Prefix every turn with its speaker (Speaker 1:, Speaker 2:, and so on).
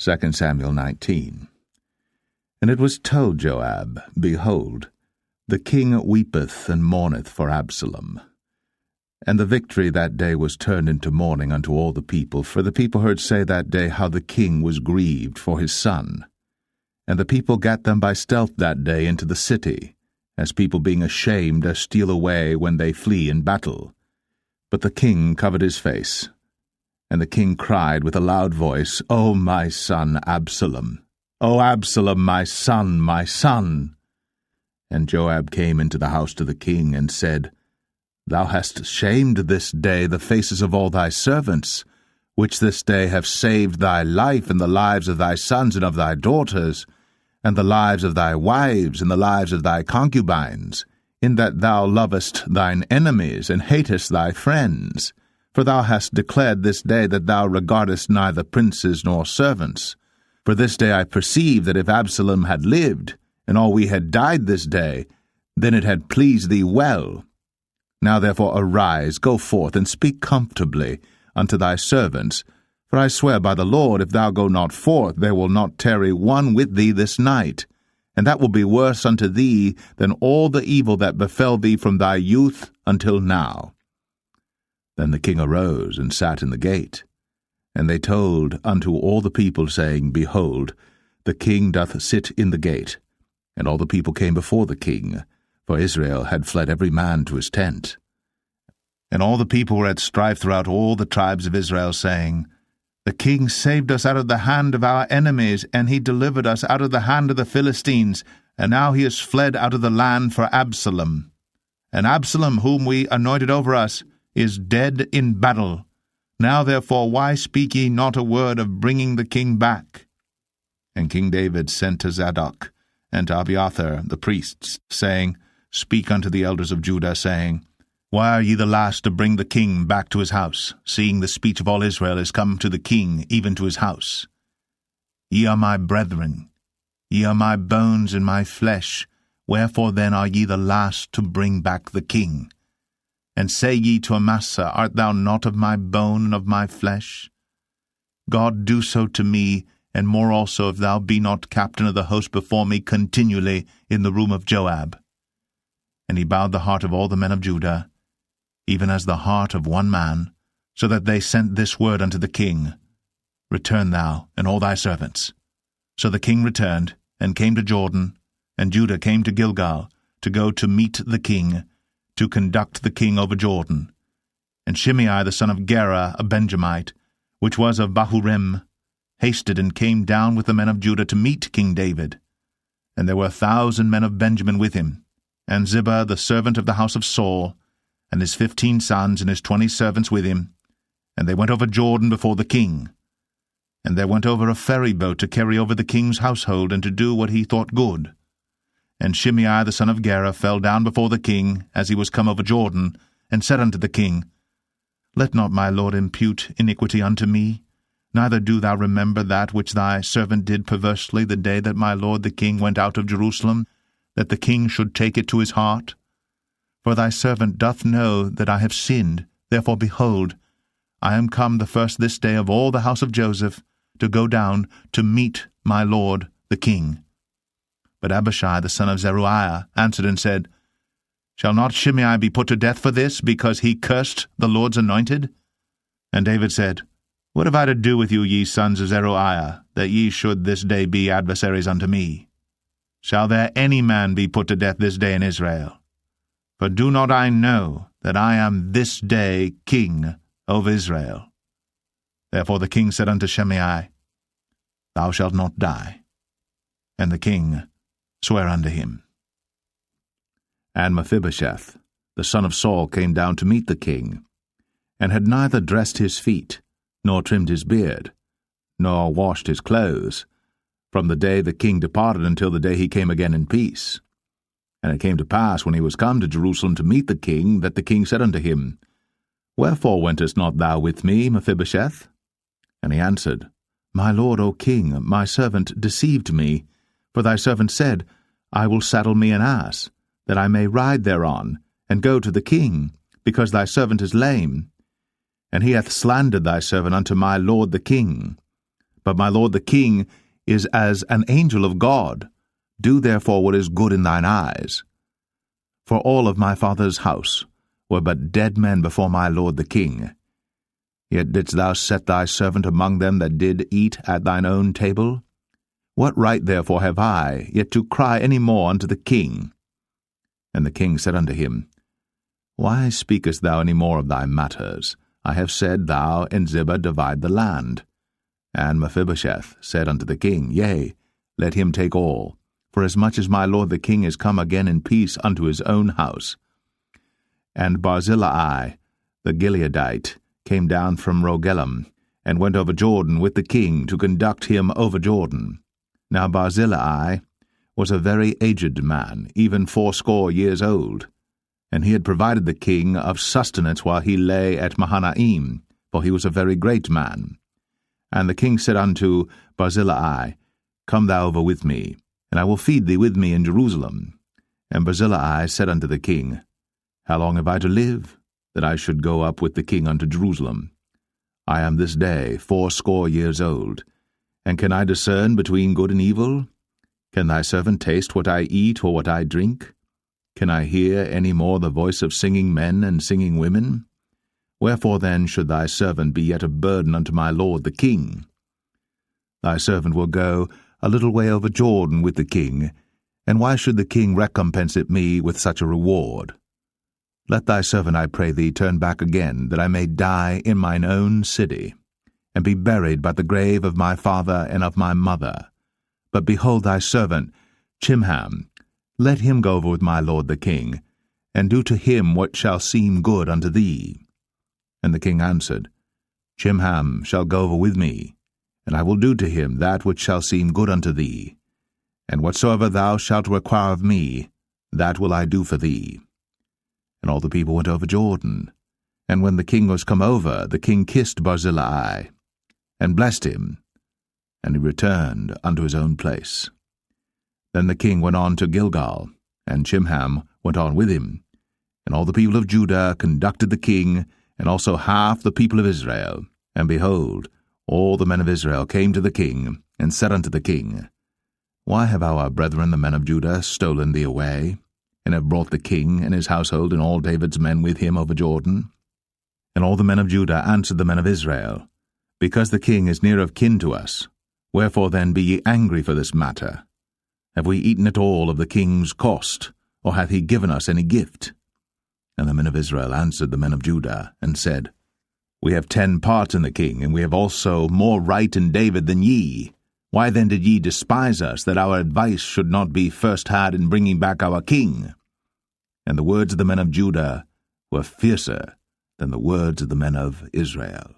Speaker 1: 2 Samuel 19. And it was told Joab, Behold, the king weepeth and mourneth for Absalom. And the victory that day was turned into mourning unto all the people, for the people heard say that day how the king was grieved for his son. And the people gat them by stealth that day into the city, as people being ashamed steal away when they flee in battle. But the king covered his face. And the king cried with a loud voice, O my son Absalom! O Absalom, my son, my son! And Joab came into the house to the king, and said, Thou hast shamed this day the faces of all thy servants, which this day have saved thy life and the lives of thy sons and of thy daughters, and the lives of thy wives and the lives of thy concubines, in that thou lovest thine enemies and hatest thy friends. For thou hast declared this day that thou regardest neither princes nor servants. For this day I perceive that if Absalom had lived, and all we had died this day, then it had pleased thee well. Now therefore arise, go forth, and speak comfortably unto thy servants. For I swear by the Lord, if thou go not forth, there will not tarry one with thee this night, and that will be worse unto thee than all the evil that befell thee from thy youth until now. Then the king arose and sat in the gate. And they told unto all the people, saying, Behold, the king doth sit in the gate. And all the people came before the king, for Israel had fled every man to his tent. And all the people were at strife throughout all the tribes of Israel, saying, The king saved us out of the hand of our enemies, and he delivered us out of the hand of the Philistines, and now he is fled out of the land for Absalom. And Absalom, whom we anointed over us, is dead in battle. Now therefore why speak ye not a word of bringing the king back? And King David sent to Zadok and to Abiathar the priests, saying, Speak unto the elders of Judah, saying, Why are ye the last to bring the king back to his house, seeing the speech of all Israel is come to the king, even to his house? Ye are my brethren, ye are my bones and my flesh, wherefore then are ye the last to bring back the king? And say ye to Amasa, Art thou not of my bone and of my flesh? God do so to me, and more also, if thou be not captain of the host before me continually in the room of Joab. And he bowed the heart of all the men of Judah, even as the heart of one man, so that they sent this word unto the king, Return thou, and all thy servants. So the king returned, and came to Jordan, and Judah came to Gilgal, to go to meet the king, to conduct the king over Jordan. And Shimei the son of Gera, a Benjamite, which was of Bahurim, hasted and came down with the men of Judah to meet King David. And there were 1,000 men of Benjamin with him, and Ziba the servant of the house of Saul, and his 15 sons and his 20 servants with him. And they went over Jordan before the king. And there went over a ferry boat to carry over the king's household, and to do what he thought good. And Shimei the son of Gera fell down before the king, as he was come over Jordan, and said unto the king, Let not my lord impute iniquity unto me, neither do thou remember that which thy servant did perversely the day that my lord the king went out of Jerusalem, that the king should take it to his heart. For thy servant doth know that I have sinned, therefore behold, I am come the first this day of all the house of Joseph, to go down to meet my lord the king. But Abishai the son of Zeruiah answered and said, Shall not Shimei be put to death for this, because he cursed the Lord's anointed? And David said, What have I to do with you, ye sons of Zeruiah, that ye should this day be adversaries unto me? Shall there any man be put to death this day in Israel? For do not I know that I am this day king over Israel? Therefore the king said unto Shimei, Thou shalt not die. And the king sware unto him. And Mephibosheth, the son of Saul, came down to meet the king, and had neither dressed his feet, nor trimmed his beard, nor washed his clothes, from the day the king departed until the day he came again in peace. And it came to pass, when he was come to Jerusalem to meet the king, that the king said unto him, Wherefore wentest not thou with me, Mephibosheth? And he answered, My lord, O king, my servant deceived me, for thy servant said, I will saddle me an ass, that I may ride thereon, and go to the king, because thy servant is lame. And he hath slandered thy servant unto my lord the king. But my lord the king is as an angel of God. Do therefore what is good in thine eyes. For all of my father's house were but dead men before my lord the king. Yet didst thou set thy servant among them that did eat at thine own table? What right therefore have I yet to cry any more unto the king? And the king said unto him, Why speakest thou any more of thy matters? I have said, Thou and Ziba divide the land. And Mephibosheth said unto the king, Yea, let him take all, for as much as my lord the king is come again in peace unto his own house. And Barzillai the Gileadite came down from Rogelim, and went over Jordan with the king to conduct him over Jordan. Now Barzillai was a very aged man, even 80 years old, and he had provided the king of sustenance while he lay at Mahanaim, for he was a very great man. And the king said unto Barzillai, Come thou over with me, and I will feed thee with me in Jerusalem. And Barzillai said unto the king, How long have I to live, that I should go up with the king unto Jerusalem? I am this day 80 years old, and can I discern between good and evil? Can thy servant taste what I eat or what I drink? Can I hear any more the voice of singing men and singing women? Wherefore then should thy servant be yet a burden unto my lord the king? Thy servant will go a little way over Jordan with the king, and why should the king recompense it me with such a reward? Let thy servant, I pray thee, turn back again, that I may die in mine own city, and be buried by the grave of my father and of my mother. But behold thy servant, Chimham, let him go over with my lord the king, and do to him what shall seem good unto thee. And the king answered, Chimham shall go over with me, and I will do to him that which shall seem good unto thee. And whatsoever thou shalt require of me, that will I do for thee. And all the people went over Jordan. And when the king was come over, the king kissed Barzillai, and blessed him, and he returned unto his own place. Then the king went on to Gilgal, and Chimham went on with him. And all the people of Judah conducted the king, and also half the people of Israel. And behold, all the men of Israel came to the king, and said unto the king, Why have our brethren the men of Judah stolen thee away, and have brought the king and his household and all David's men with him over Jordan? And all the men of Judah answered the men of Israel, Because the king is near of kin to us. Wherefore then be ye angry for this matter? Have we eaten at all of the king's cost, or hath he given us any gift? And the men of Israel answered the men of Judah, and said, We have 10 parts in the king, and we have also more right in David than ye. Why then did ye despise us, that our advice should not be first had in bringing back our king? And the words of the men of Judah were fiercer than the words of the men of Israel.